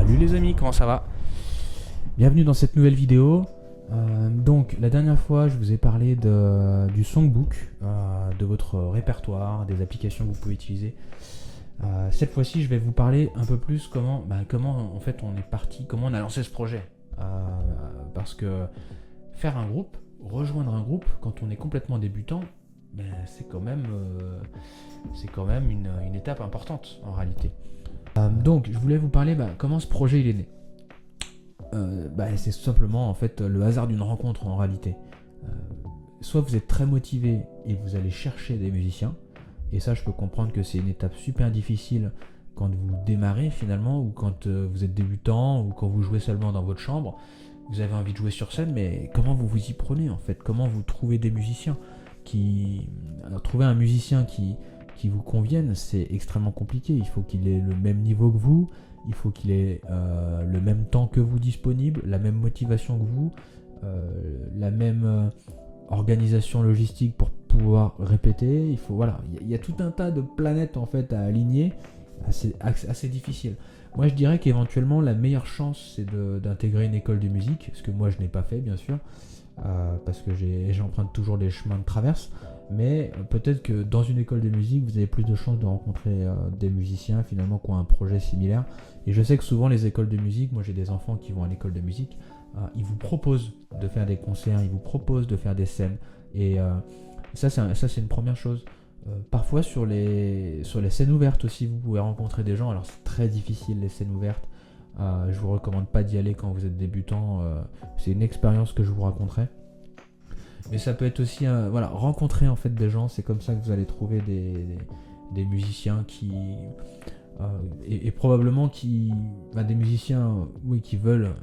Salut les amis, comment ça va? Bienvenue dans cette nouvelle vidéo. Donc la dernière fois je vous ai parlé du songbook, de votre répertoire, des applications que vous pouvez utiliser. Cette fois-ci je vais vous parler un peu plus comment en fait on est parti, comment on a lancé ce projet. Parce que faire un groupe, rejoindre un groupe quand on est complètement débutant, c'est quand même une étape importante en réalité. Donc je voulais vous parler comment ce projet il est né. C'est tout simplement en fait le hasard d'une rencontre en réalité. Soit vous êtes très motivé et vous allez chercher des musiciens, et ça je peux comprendre que c'est une étape super difficile quand vous démarrez finalement, ou quand vous êtes débutant, ou quand vous jouez seulement dans votre chambre. Vous avez envie de jouer sur scène, mais comment vous vous y prenez en fait? Comment vous trouvez des musiciens Alors, trouver un musicien qui vous convienne, c'est extrêmement compliqué. Il faut qu'il ait le même niveau que vous, il faut qu'il ait le même temps que vous disponible, la même motivation que vous, la même organisation logistique pour pouvoir répéter. Il y a tout un tas de planètes en fait à aligner, assez difficile. Moi je dirais qu'éventuellement la meilleure chance c'est d'intégrer une école de musique, ce que moi je n'ai pas fait bien sûr, parce que j'emprunte toujours les chemins de traverse. Mais peut-être que dans une école de musique, vous avez plus de chances de rencontrer des musiciens finalement qui ont un projet similaire. Et je sais que souvent les écoles de musique, moi j'ai des enfants qui vont à l'école de musique, ils vous proposent de faire des concerts, ils vous proposent de faire des scènes. Et ça c'est une première chose. Parfois sur les scènes ouvertes aussi, vous pouvez rencontrer des gens. Alors c'est très difficile les scènes ouvertes. Je vous recommande pas d'y aller quand vous êtes débutant. C'est une expérience que je vous raconterai. Mais ça peut être aussi rencontrer en fait des gens. C'est comme ça que vous allez trouver des musiciens et probablement des musiciens qui veulent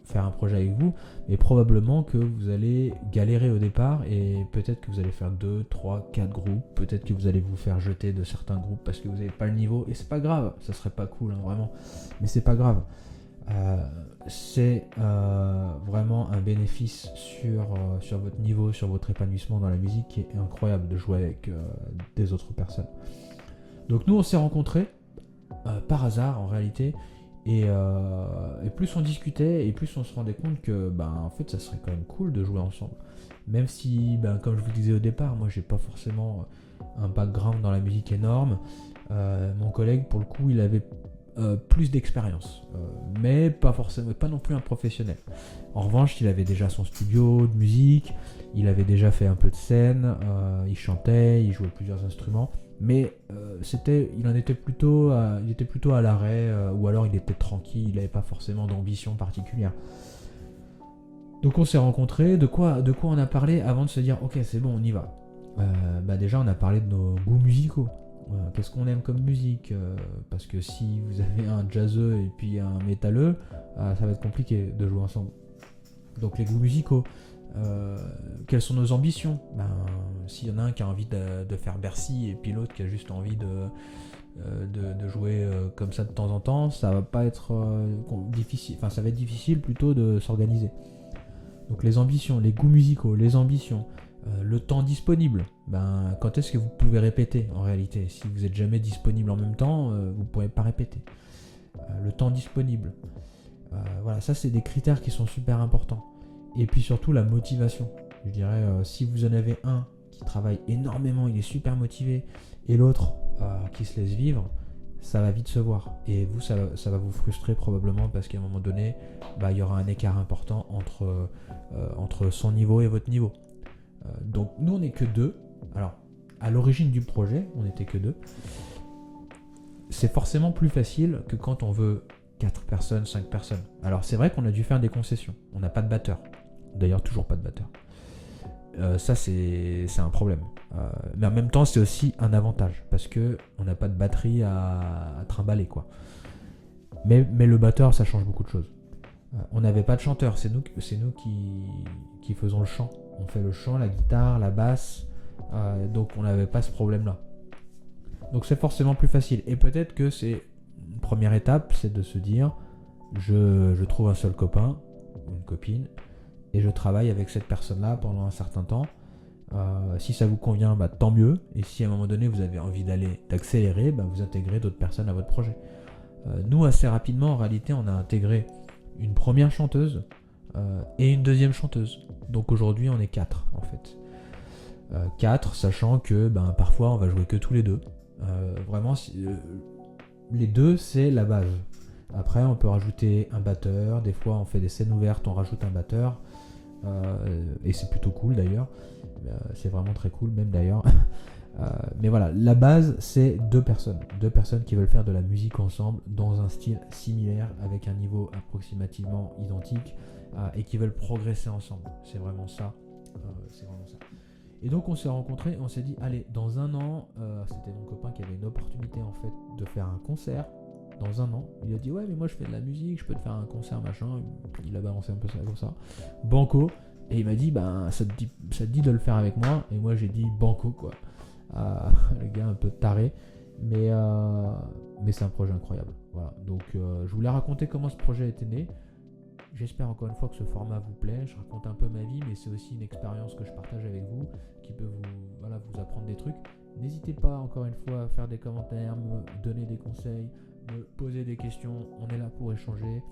faire un projet avec vous, mais probablement que vous allez galérer au départ, et peut-être que vous allez faire 2, 3, 4 groupes, peut-être que vous allez vous faire jeter de certains groupes parce que vous n'avez pas le niveau, et c'est pas grave, ça serait pas cool vraiment, mais c'est pas grave. C'est vraiment un bénéfice sur votre niveau, sur votre épanouissement dans la musique, qui est incroyable de jouer avec des autres personnes. Donc nous on s'est rencontrés par hasard en réalité, et plus on discutait et plus on se rendait compte que en fait ça serait quand même cool de jouer ensemble, même si comme je vous disais au départ, moi j'ai pas forcément un background dans la musique énorme. Mon collègue pour le coup il avait plus d'expérience, mais pas non plus un professionnel. En revanche, il avait déjà son studio de musique, il avait déjà fait un peu de scène, il chantait, il jouait plusieurs instruments, mais il était plutôt à l'arrêt, ou alors il était tranquille, il n'avait pas forcément d'ambition particulière. Donc on s'est rencontrés. De quoi on a parlé avant de se dire ok c'est bon on y va? Déjà on a parlé de nos goûts musicaux. Qu'est-ce qu'on aime comme musique, parce que si vous avez un jazzeux et puis un métalleux, ça va être compliqué de jouer ensemble. Donc les goûts musicaux, quelles sont nos ambitions? S'il y en a un qui a envie de faire Bercy et puis l'autre qui a juste envie de jouer comme ça de temps en temps, ça va pas être difficile, enfin ça va être difficile plutôt de s'organiser. Donc les ambitions, les goûts musicaux, les ambitions, le temps disponible. Quand est-ce que vous pouvez répéter en réalité? Si vous n'êtes jamais disponible en même temps, vous ne pourrez pas répéter. Le temps disponible. Ça c'est des critères qui sont super importants. Et puis surtout la motivation. Je dirais, si vous en avez un qui travaille énormément, il est super motivé, et l'autre qui se laisse vivre, ça va vite se voir. Et vous, ça va vous frustrer probablement, parce qu'à un moment donné, il y aura un écart important entre son niveau et votre niveau. Donc nous on n'est que 2. Alors à l'origine du projet on n'était que 2. C'est forcément plus facile que quand on veut 4 personnes, 5 personnes. Alors c'est vrai qu'on a dû faire des concessions. On n'a pas de batteur. D'ailleurs toujours pas de batteur. Ça c'est un problème. Mais en même temps c'est aussi un avantage, parce que on n'a pas de batterie à trimballer quoi. Mais le batteur ça change beaucoup de choses. On n'avait pas de chanteur, c'est nous qui faisons le chant. On fait le chant, la guitare, la basse, donc on n'avait pas ce problème-là. Donc c'est forcément plus facile. Et peut-être que c'est une première étape, c'est de se dire, je trouve un seul copain ou une copine, et je travaille avec cette personne-là pendant un certain temps. Si ça vous convient, tant mieux. Et si à un moment donné vous avez envie d'accélérer, vous intégrez d'autres personnes à votre projet. Nous, assez rapidement, en réalité, on a intégré une première chanteuse et une deuxième chanteuse. Donc aujourd'hui, on est 4 en fait. 4, sachant que parfois, on va jouer que tous les deux. Vraiment, les deux, c'est la base. Après, on peut rajouter un batteur. Des fois, on fait des scènes ouvertes, on rajoute un batteur. Et c'est plutôt cool d'ailleurs. C'est vraiment très cool, même d'ailleurs. Mais voilà, la base, c'est 2 personnes. 2 personnes qui veulent faire de la musique ensemble dans un style similaire, avec un niveau approximativement identique, et qui veulent progresser ensemble. C'est vraiment ça. C'est vraiment ça. Et donc on s'est rencontrés, on s'est dit, allez, dans un an, c'était mon copain qui avait une opportunité en fait de faire un concert. Dans un an, il a dit, ouais, mais moi je fais de la musique, je peux te faire un concert, machin. Il a balancé un peu ça comme ça. Banco. Et il m'a dit, ça te dit de le faire avec moi. Et moi j'ai dit, banco quoi. Le gars un peu taré. Mais c'est un projet incroyable. Voilà. Donc je voulais raconter comment ce projet était né. J'espère encore une fois que ce format vous plaît. Je raconte un peu ma vie, mais c'est aussi une expérience que je partage avec vous, qui peut vous apprendre des trucs. N'hésitez pas encore une fois à faire des commentaires, me donner des conseils, me poser des questions. On est là pour échanger.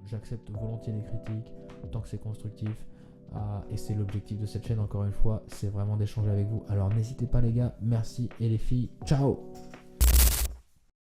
J'accepte volontiers les critiques, tant que c'est constructif. Et c'est l'objectif de cette chaîne, encore une fois, c'est vraiment d'échanger avec vous. Alors n'hésitez pas les gars, merci, et les filles, ciao.